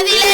Thank you.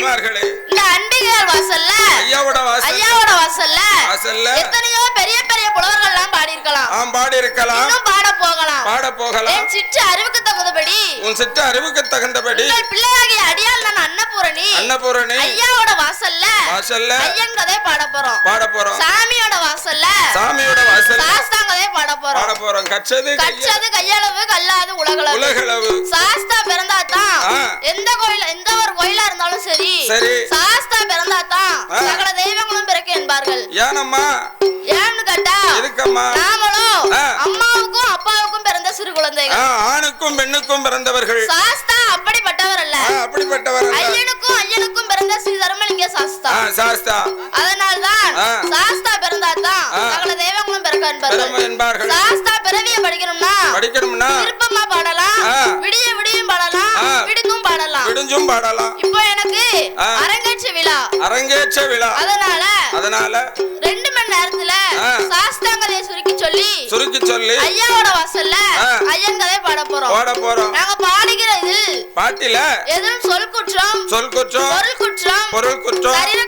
தாய்மார்களே, இந்த அம்பிகையார் வாசல்ல ஐயாவோட வாசல்ல எத்தனையோ பெரிய பெரிய புலவர்கள் எல்லாம் பாடி இருக்கலாம். பாடி இருக்கலாம். இன்னும் பாட போகலாம். என் சிற்று அறிவுக்கு தகுந்தபடி உன் சிற்று அறிவுக்கு தகுந்தபடி பிள்ளையாகிய அடியால் நான் அன்னபூரணி ஐயாவோட வாசல்ல ஐயன் கதை பாட போறோம். சாமியோட வாசல்ல சாஸ்தாங்கதை பாட போறோம். கச்சது கையளவு கல்லாது உலகளவு. சாஸ்தா பிறந்தாதான் எந்த ஒரு கோயிலா இருந்தாலும் சரி சாஸ்தா பிறந்தாதான் சகல தெய்வங்களும் பிறக்க என்பார்கள். ஏன்னு கேட்டா நாமளும் அம்மாவுக்கும் அப்பாவுக்கும் பிறந்த சிறு குழந்தைகள், ஆணுக்கும் பெண்ணுக்கும் பிறந்தவர்கள். சாஸ்தா அப்படிப்பட்டவர் அல்ல. ஐயனுக்கும் பிறந்த ஸ்ரீ தர்மலிங்க சாஸ்தா. அதனால்தான் சாஸ்தா பிறந்தாதான் சகல தெய்வங்களும் பிறக்க என்பார்கள். சாஸ்தா பிறவியை படிக்கணும்னா விருப்பமா பாடலாம், விடியும் பாடலாம், விடுஞ்சும் பாடலாம். இப்போ எனக்கு அரங்கேற்ற விழா. அதனால 2 மணி நேரத்துல சாஸ்தாங்கதை சுருக்கி சொல்லி ஐயாவோட வாசல்ல ஐயன் கதை பாட போறோம். நாங்க பாடுகிற பாட்டில எதுவும் சொல் குற்றம், பொருள் குற்றம், சரீர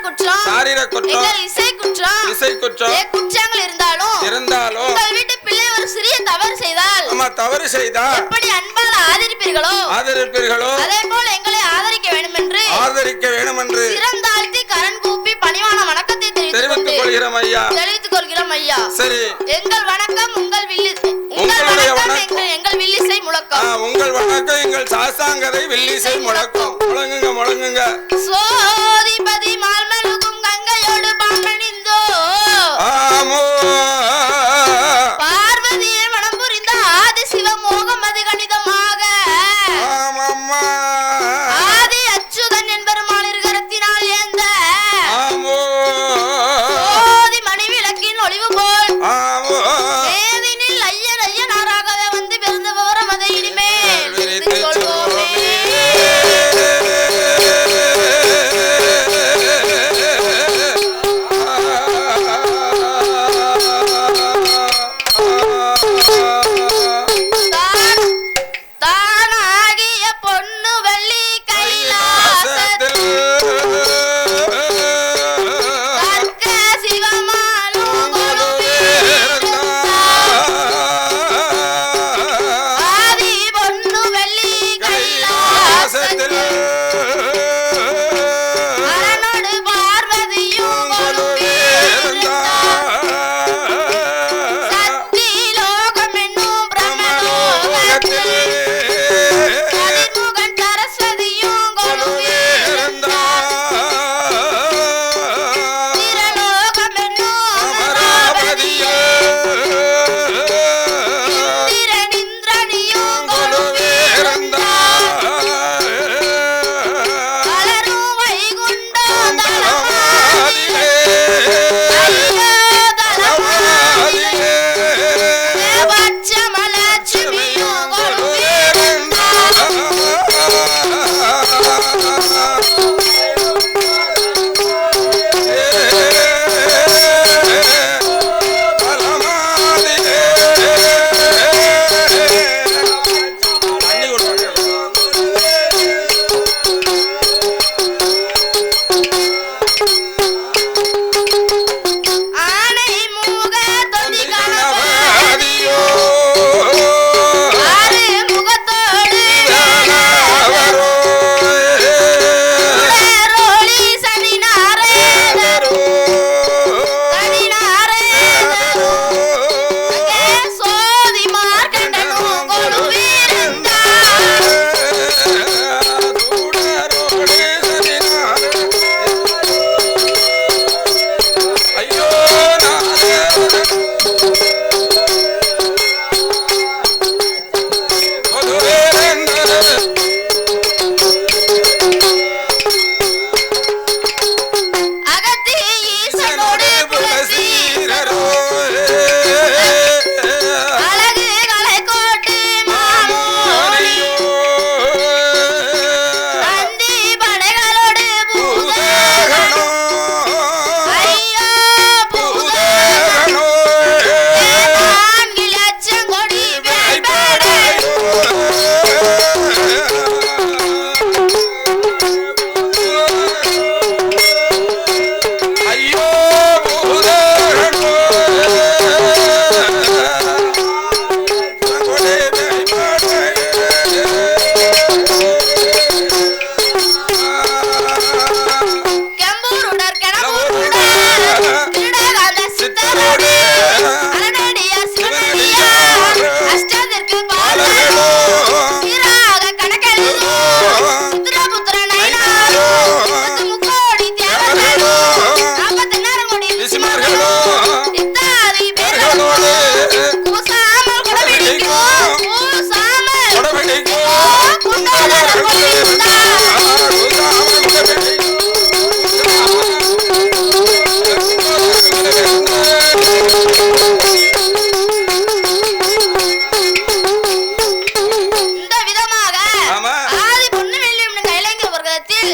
குற்றம், எங்கள் இசை குற்றம் குற்றங்கள் இருந்தாலும் உங்கள் வீட்டு பிள்ளை ஒரு சிறிய தவறு செய்தால் எப்படி அன்பால ஆதரிப்பீர்களோ அதே போல எங்களை ஆதரிக்க வேண்டும் என்று சிறந்தாழ்த்தி கரண் கூப்பி பணிவான வணக்கத்தை தெரிவித்துக் கொள்கிறோம் ஐயா. சரி, எங்கள் வணக்கம் எங்கள் வில்லிசை முழக்கம். உங்கள் வணக்கம் எங்கள் சாஸ்தாங்கதை வில்லிசை முழக்கம். முழங்குங்க. சோதிபதி மால்மலுகும் கங்கையோடு பாம்பணிந்தோ பார்வதியை மனம் புரிந்த ஆதி சிவமோகம் அது கணிதமாக ஆதி அச்சுதன் என்பெருமான் இருகரத்தினால் ஏந்த சோதி மணி விளக்கின் ஒளிவு போல் ஏதினில் ஐயனாராகவே வந்து பிறந்த விவரம் அதை இனிமேல் விரித்துக் கொள்வோமே. தானாகிய பொண்ணு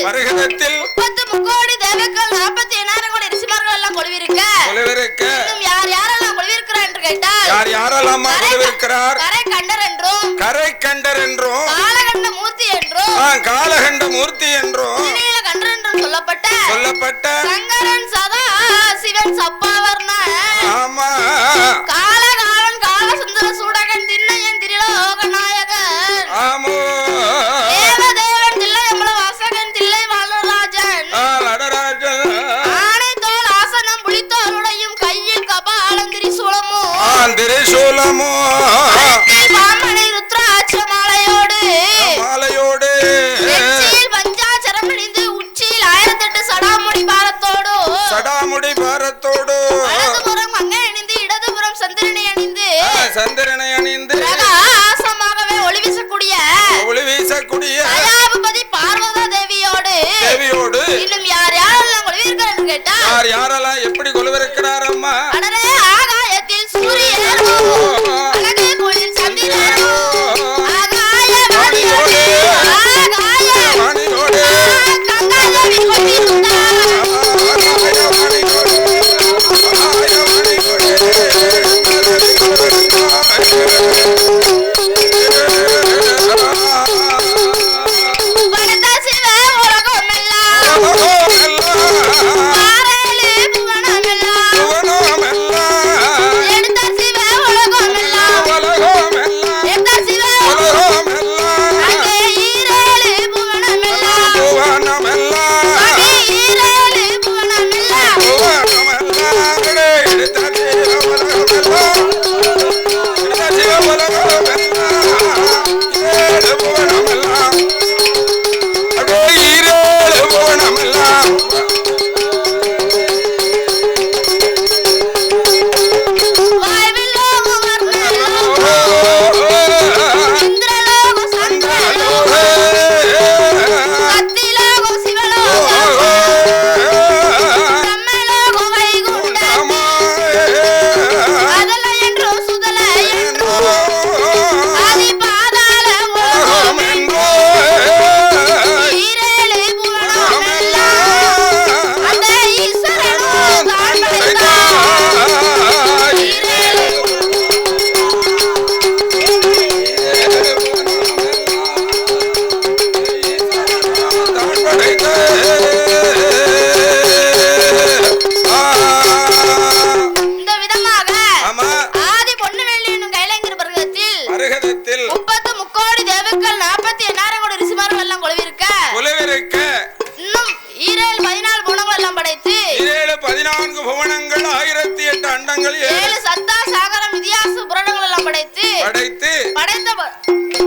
மரகதத்தில் 30 கோடி தேவர்கள் 48,000 கோடி ரிஷிமார்கள் எல்லாம் கொலுவிருக்க இன்னும் யார் யாரெல்லாம் கொலுவிருக்கிறார் என்று கேட்டால் யார் யாரெல்லாம் கொலுவிருக்கிறார்? கரை கண்டர் என்றும் காலகண்ட மூர்த்தி என்றும் கண்டர் என்றும் சொல்லப்பட்ட சங்கரன் சதா சிவன் சப்பாவர்ண ஆமா காலகாலன் காலசுந்தர சூடகன் திண்ணையன் திரிலோக நாயகன் ஆமோ தேவதேவன் தில்லை அமல வாசகன் தில்லை வாழராஜன் ஆனை தோல் ஆசனம் புலித்தோளுடையும் கையில் கபாலம் திரிசூலமோ பாமனை ருத்ராட்ச மாலையோடு பஞ்சாச்சரம் அணிந்து உச்சியில் 1008 சடாமுடி பாரத்தோடு வலதுபுறம் அங்கை அணிந்து இடதுபுறம் சந்திரனை அணிந்து பிரகாசமாகவே ஒளி வீசக்கூடிய தயாபதி பார்வதா தேவியோடு இன்னும் யார் யாரெல்லாம் கொலுவிருக்கிறார் என்று கேட்டால் யார் யாரெல்லாம் எப்படி கொலுவிருக்கிறார் அம்மா? அடரே ஆகாயத்தில் சூரியன் அழகு குளிர் சந்திரன் ஆகாய வாணியோடு கங்காதேவி கொண்டிருந்தார்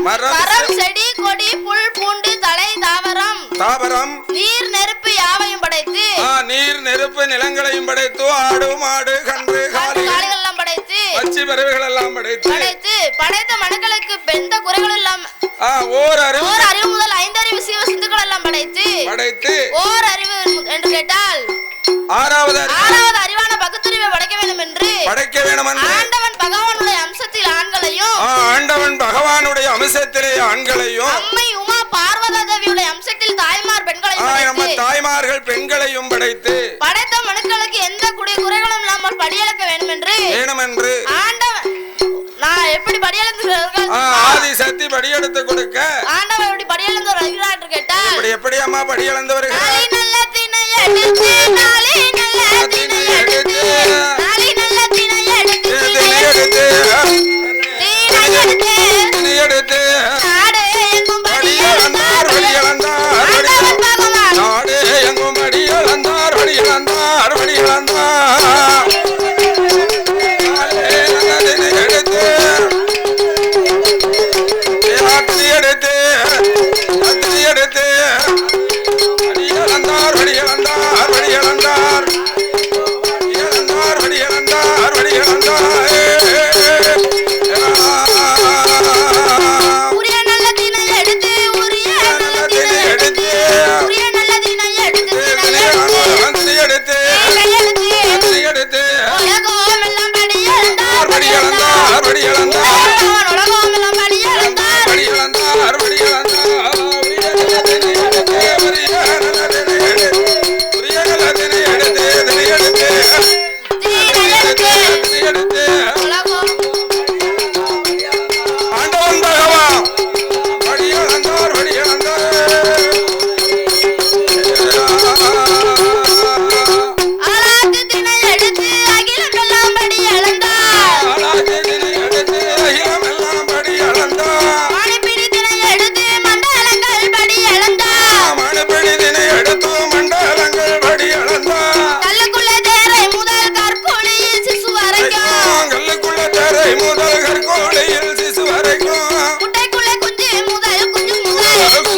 மரம் செடி கொடி புல் பூண்டு தலை தாவரம் நீர் நெருப்பு யாவையும் படைத்து நீர் நெருப்பு நிலங்களையும் படைத்து ஆடு மாடு கன்று காளைகள் எல்லாம் படைத்து பச்சை பறவைகள் எல்லாம் படைத்து படைத்த மனுக்களுக்கு எந்த குறைகள் எல்லாம் ஓர் அறிவு முதல் 5 அறிவு சீவ சிந்துக்கள் எல்லாம் படைத்து ஓர் அறிவு என்று கேட்டால் ஆறாவது அறிவான பகுத்தறிவை படைக்க வேண்டும் என்று ஆண்டவன் பகவானுடைய அம்சத்தில் ஆண்களையும் அம்மை உமா பார்வதா தேவியுடைய அம்சத்தில் தாய்மார்கள் பெண்களையும் படைத்து படைத்த மனுக்களுக்கு எந்த குறைகளும் இல்லாமல் படியளக்க வேண்டும் என்று ஆண்டவன் நான் எப்படி படியளந்து ஆதி சக்தி படியெடுத்து கொடுக்க ஆண்டவன் எப்படி படியளந்து வருகிறார் என்று கேட்டால் எப்படி அம்மா படியளந்து வருகிறார்? நல்ல திணை எடுத்து நாளை நல்ல திணை எடுத்து நாடு எங்கும் படியளந்தார்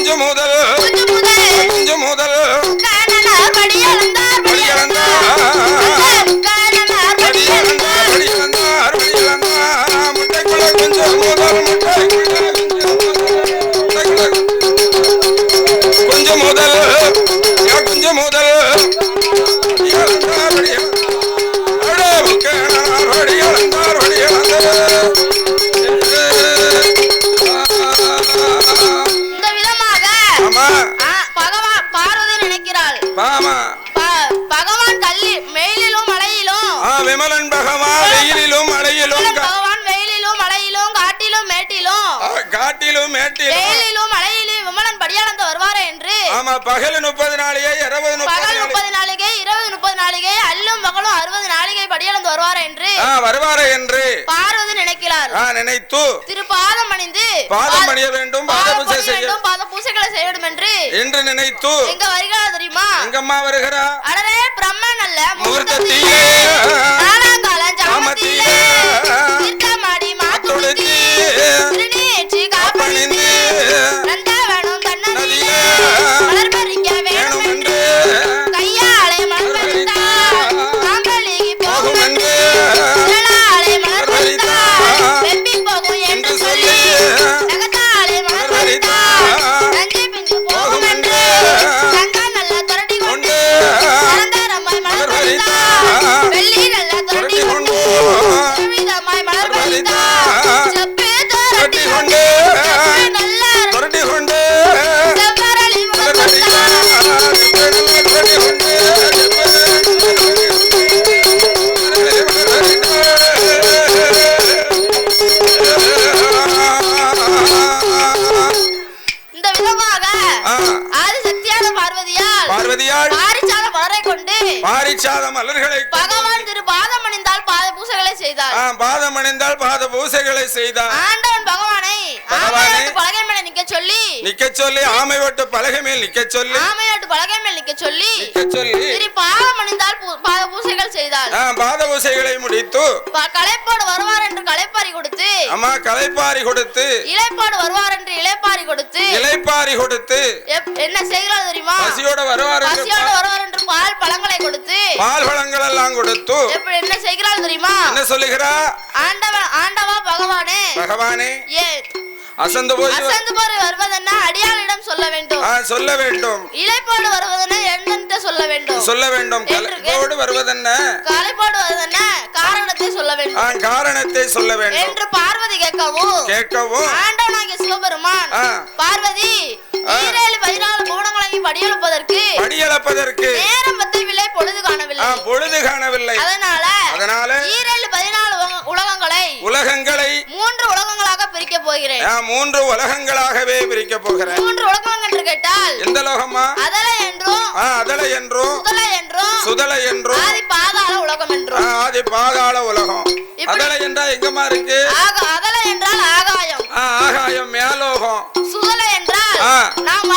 குஞ்சு முதல் குஞ்சு முதல் முட்டைக்குள்ள குஞ்சு முதல் குஞ்சு முதல் குஞ்சு முதல் பகவான் கல்லி மேலிலும் மலையிலும் விமலன் பகவான் வெயிலிலும் மலையிலும் பகவான் வெயிலிலும் மலையிலும் காட்டிலும் மேட்டிலும் வெயிலிலும் மலையிலும் விமலன் படியாளந்து வருவாரே என்று ஆமா பகல் 30 நாளிகை இரவு 30 நாளிகை இரவு 30 நாளிகை அல்லும் மகளும் 60 நாளிகை படியாளந்து வருவாரே என்று பார்வதி நினைக்கிறார் நினைத்து திருப்பாதம் அணிந்து பாதம் அணிய வேண்டும் பாத பூசைகளை செய்ய வேண்டும் என்று நினைத்து எங்க வருகிறார் தெரியுமா எங்கம்மா வருகிறா அடரே பிரம்மன் அல்ல முகூர்த்தத்திலே நானாங்காலம் ஜாமத்திலே தீர்த்தமாடி மாத்துடுத்தி திருநீற்றி காப்பணிந்து நந்தவனம் தன்னதிலே மலர் பறிக்க வேணும் என்று கையாலே மலர் பறித்தா காம்பலிகி போகும் என்று விரலாலே மலர் பறித்தா வெப்பி போகும் என்று சொல்லி நகத்தாலே மலர் பறித்தா நஞ்சு பிஞ்சு போகும் என்று தங்க நல்ல துரட்டி கொண்டு நிரந்தரமாய் மலர் பறித்தா வெள்ளி நல்ல துரட்டி கொண்டு விதமாய் மலர் பறித்தா செப்பு துரட்டி கொண்டு நல்ல துரட்டி கொண்டு செவ்வரளி மலர் பறித்தா இந்த விதமாக ஆதிசக்தியான பார்வதியால் பாரிச்சாத மலரை கொண்டு பாரிச்சாத மலர்களை பகவான் திரு பாதம் அணிந்தால் பாத பூசைகளை செய்தார் பாதம் அணிந்தால் பாத பூசைகளை செய்தார் ஆண்டவன் பகவானை பலகை மேல நிக்க சொல்லி ஆமை ஓட்டு பலகை மேல் நிக்க சொல்லி திரு பாதம் அணிந்தால் பாத பூசைகள் செய்தார் பாத பூசைகளை முடித்து களைப்பாடு வருவார் என்று களைப்பாரி கொடுத்து களைப்பாரி கொடுத்து இளைப்பாடு வருவார் என்று இளைப்பாரி கொடுத்து என்ன செய்கிறார் தெரியுமா பசியோட வருவார் என்று பால் பழங்களை கொடுத்து பால் பழங்கள் எல்லாம் கொடுத்து என்ன செய்கிறார் தெரியுமா என்ன சொல்லுகிறா ஆண்டவா பகவானே அசந்து போய் வருவதென்ன அடியாளிடம் சொல்ல வேண்டும் இளைப்பாடு வருவதென்ன என்னென்று சொல்ல வேண்டும் களைப்போடு வருவதென்ன காரணத்தை சொல்ல வேண்டும் என்று பார்வதி கேட்கவும் ஆண்டவனாகிய சிவபெருமான் பார்வதி 14 பூணங்களை படியெழுப்பதற்கு நேரம் பத்தவில்லை, பொழுது காணவில்லை. அதனால 14 உலகங்களை 3 உலகங்களாக பிரிக்க போகிறேன். 3 உலகங்களாகவே பிரிக்க போகிறேன். 3 உலகம் என்று கேட்டால் எந்த லோகமா? அதல என்றும் சுதல என்றும் ஆதி பாதாள உலகம் என்றும். ஆதி பாதாள உலகம். அதல என்றால் எங்கமா இருக்கு? அதல என்றால் ஆகாயம். ஆகாயம் மேலோகம். சுதல என்றால் நாம்